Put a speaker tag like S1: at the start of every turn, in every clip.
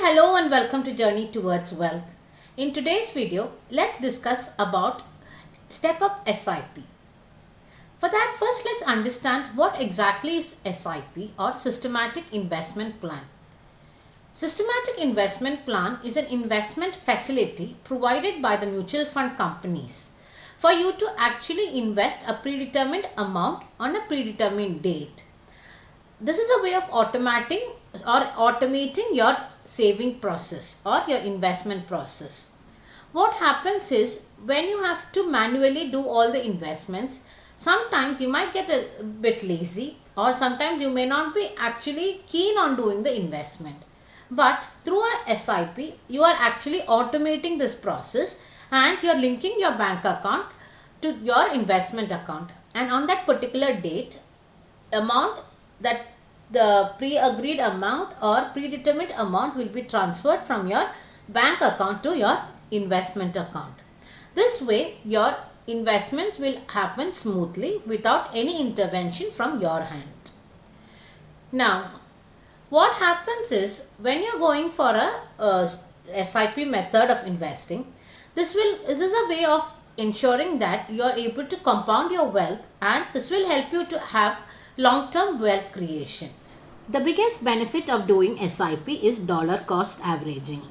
S1: Hello and welcome to Journey Towards Wealth. In today's video, let's discuss about Step Up SIP. For that, first let's understand what exactly is SIP or Systematic Investment Plan. Systematic Investment Plan is an investment facility provided by the mutual fund companies for you to actually invest a predetermined amount on a predetermined date. This is a way of automating your saving process or your investment process. What happens is when you have to manually do all the investments, sometimes you might get a bit lazy or sometimes you may not be actually keen on doing the investment. But through a SIP, you are actually automating this process and you are linking your bank account to your investment account. And on that particular date, amount that the pre-agreed amount or predetermined amount will be transferred from your bank account to your investment account. This way your investments will happen smoothly without any intervention from your hand. Now what happens is when you're going for a SIP method of investing, this is a way of ensuring that you are able to compound your wealth, and this will help you to have long-term wealth creation. The biggest benefit of doing SIP is dollar cost averaging.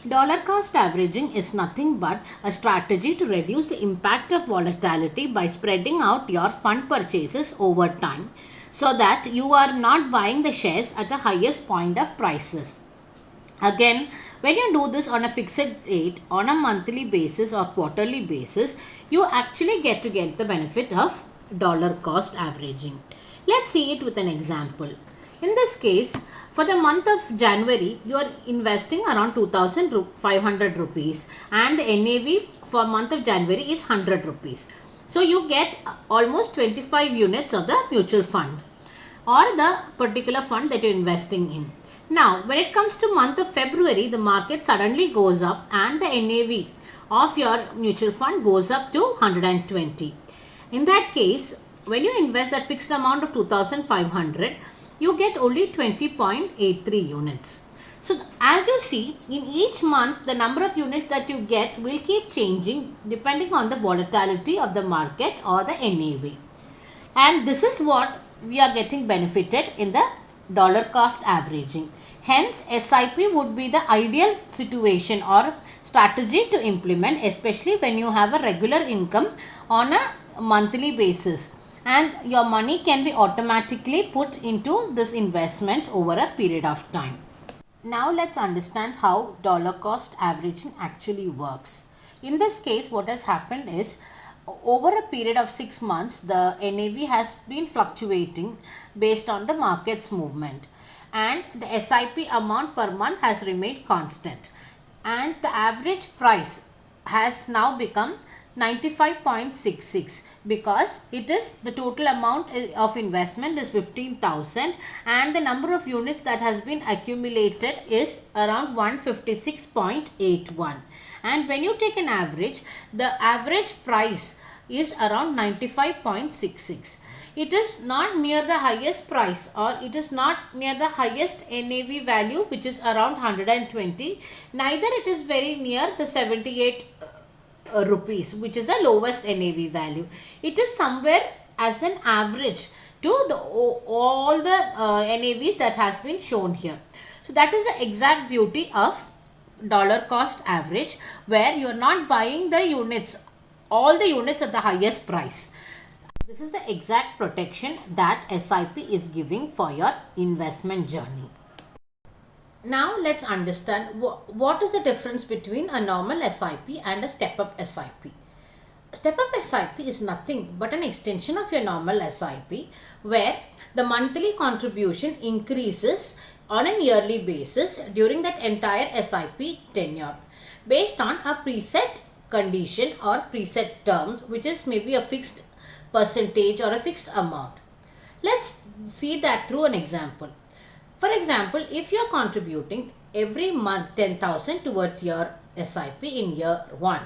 S1: Dollar cost averaging is nothing but a strategy to reduce the impact of volatility by spreading out your fund purchases over time so that you are not buying the shares at the highest point of prices. Again, when you do this on a fixed date, on a monthly basis or quarterly basis, you actually get the benefit of dollar cost averaging. Let's see it with an example. In this case, for the month of January, you are investing around 2,500 rupees and the NAV for month of January is 100 rupees. So you get almost 25 units of the mutual fund or the particular fund that you are investing in. Now, when it comes to month of February, the market suddenly goes up and the NAV of your mutual fund goes up to 120. In that case, when you invest that fixed amount of 2,500, you get only 20.83 units. So as you see, in each month, the number of units that you get will keep changing depending on the volatility of the market or the NAV. And this is what we are getting benefited in the dollar cost averaging. Hence, SIP would be the ideal situation or strategy to implement, especially when you have a regular income on a monthly basis and your money can be automatically put into this investment over a period of time. Now let's understand how dollar cost averaging actually works. In this case, what has happened is over a period of 6 months, the NAV has been fluctuating based on the market's movement and the SIP amount per month has remained constant, and the average price has now become 95.66 because it is the total amount of investment is 15,000 and the number of units that has been accumulated is around 156.81, and when you take an average, the average price is around 95.66. It is not near the highest price or it is not near the highest NAV value, which is around 120, neither it is very near the 78 rupees, which is the lowest NAV value. It is somewhere as an average to all the NAVs that has been shown here. So that is the exact beauty of dollar cost average, where you are not buying the units, all the units at the highest price. This is the exact protection that SIP is giving for your investment journey. Now let's understand what is the difference between a normal SIP and a step-up SIP. Step-up SIP is nothing but an extension of your normal SIP, where the monthly contribution increases on a yearly basis during that entire SIP tenure based on a preset condition or preset term, which is maybe a fixed percentage or a fixed amount. Let's see that through an example. For example, if you are contributing every month 10,000 towards your SIP in year 1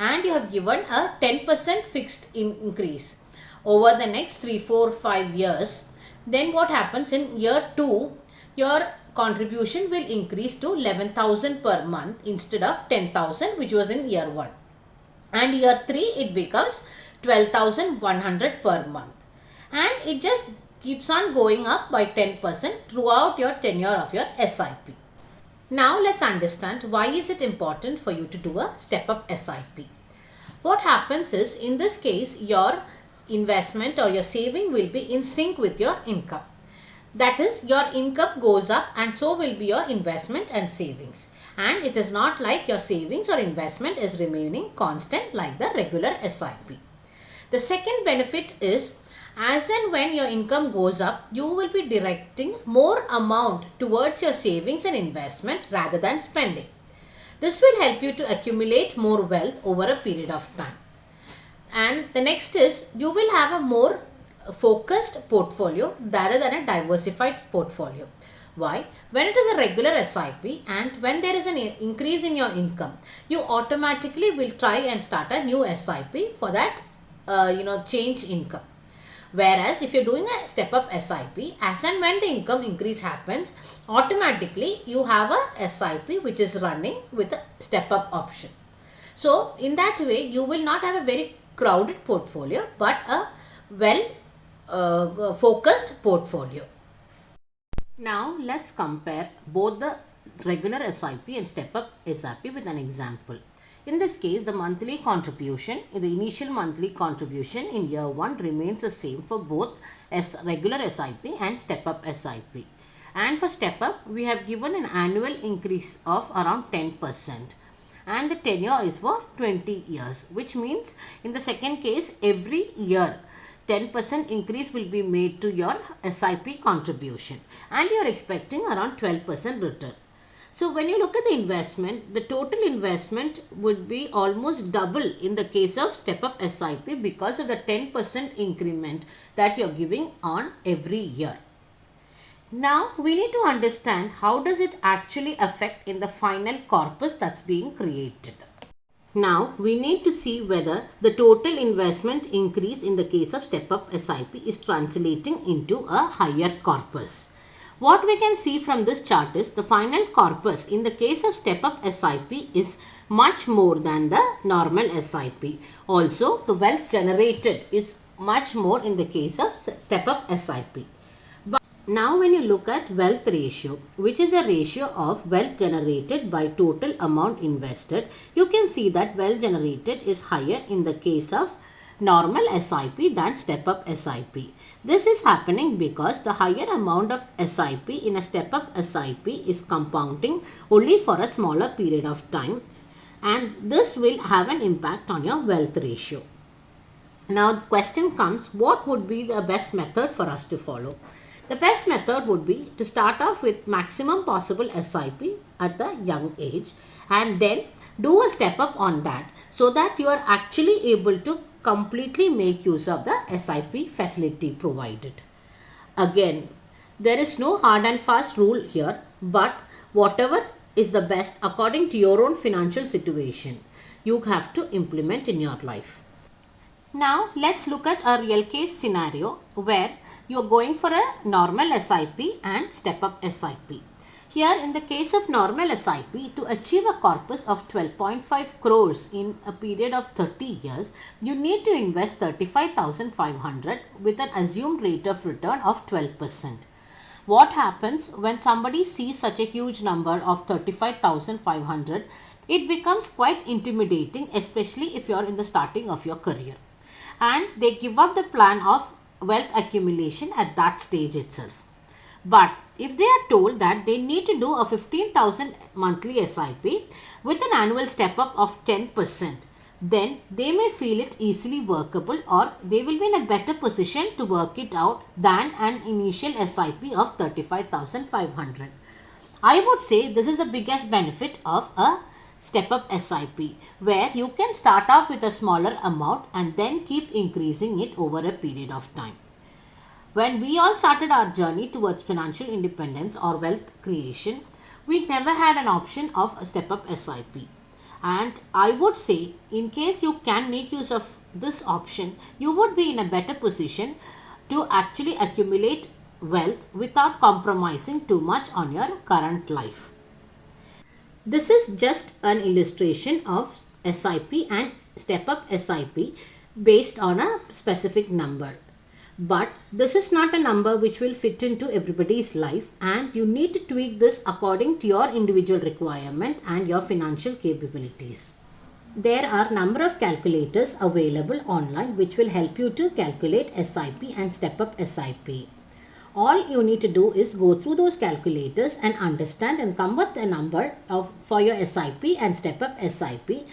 S1: and you have given a 10% fixed increase over the next 3, 4, 5 years, then what happens in year 2, your contribution will increase to 11,000 per month instead of 10,000, which was in year 1. And year 3 it becomes 12,100 per month. And it just keeps on going up by 10% throughout your tenure of your SIP. Now let's understand why is it important for you to do a step-up SIP. What happens is, in this case, your investment or your saving will be in sync with your income. That is, your income goes up and so will be your investment and savings. And it is not like your savings or investment is remaining constant like the regular SIP. The second benefit is, as and when your income goes up, you will be directing more amount towards your savings and investment rather than spending. This will help you to accumulate more wealth over a period of time. And the next is, you will have a more focused portfolio rather than a diversified portfolio. Why? When it is a regular SIP and when there is an increase in your income, you automatically will try and start a new SIP for that change income. Whereas if you're doing a step-up SIP, as and when the income increase happens, automatically you have a SIP which is running with a step-up option. So in that way, you will not have a very crowded portfolio, but a well focused portfolio. Now let's compare both the regular SIP and step-up SIP with an example. In this case, the monthly contribution, the initial monthly contribution in year 1 remains the same for both regular SIP and step-up SIP. And for step-up, we have given an annual increase of around 10%. And the tenure is for 20 years, which means in the second case, every year 10% increase will be made to your SIP contribution and you are expecting around 12% return. So when you look at the investment, the total investment would be almost double in the case of step-up SIP because of the 10% increment that you are giving on every year. Now we need to understand how does it actually affect in the final corpus that's being created. Now we need to see whether the total investment increase in the case of step-up SIP is translating into a higher corpus. What we can see from this chart is the final corpus in the case of step-up SIP is much more than the normal SIP. Also, the wealth generated is much more in the case of step-up SIP. But now when you look at wealth ratio, which is a ratio of wealth generated by total amount invested, you can see that wealth generated is higher in the case of normal SIP than step-up SIP. This is happening because the higher amount of SIP in a step-up SIP is compounding only for a smaller period of time, and this will have an impact on your wealth ratio. Now the question comes, what would be the best method for us to follow? The best method would be to start off with maximum possible SIP at the young age and then do a step up on that so that you are actually able to completely make use of the SIP facility provided. Again, there is no hard and fast rule here, but whatever is the best according to your own financial situation, you have to implement in your life. Now let's look at a real case scenario where you are going for a normal SIP and step up SIP. Here in the case of normal SIP, to achieve a corpus of 12.5 crores in a period of 30 years, you need to invest 35,500 with an assumed rate of return of 12%. What happens when somebody sees such a huge number of 35,500? It becomes quite intimidating, especially if you are in the starting of your career. And they give up the plan of wealth accumulation at that stage itself. But if they are told that they need to do a 15,000 monthly SIP with an annual step up of 10%, then they may feel it easily workable, or they will be in a better position to work it out than an initial SIP of 35,500. I would say this is the biggest benefit of a step up SIP, where you can start off with a smaller amount and then keep increasing it over a period of time. When we all started our journey towards financial independence or wealth creation, we never had an option of a step-up SIP. And I would say, in case you can make use of this option, you would be in a better position to actually accumulate wealth without compromising too much on your current life. This is just an illustration of SIP and step up SIP based on a specific number. But this is not a number which will fit into everybody's life, and you need to tweak this according to your individual requirement and your financial capabilities. There are number of calculators available online which will help you to calculate SIP and step up SIP. All you need to do is go through those calculators and understand and come with a number for your SIP and step up SIP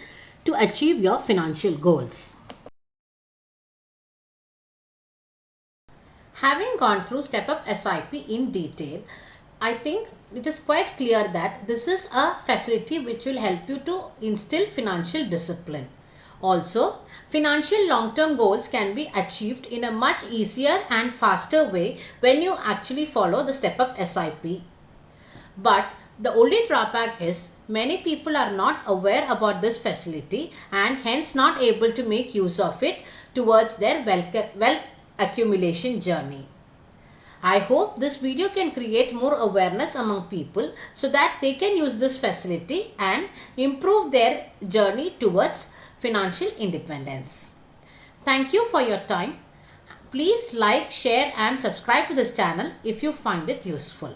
S1: to achieve your financial goals. Having gone through step up SIP in detail, I think it is quite clear that this is a facility which will help you to instill financial discipline. Also, financial long-term goals can be achieved in a much easier and faster way when you actually follow the step up SIP. But the only drawback is many people are not aware about this facility and hence not able to make use of it towards their wealth accumulation journey. I hope this video can create more awareness among people so that they can use this facility and improve their journey towards financial independence. Thank you for your time. Please like, share and subscribe to this channel if you find it useful.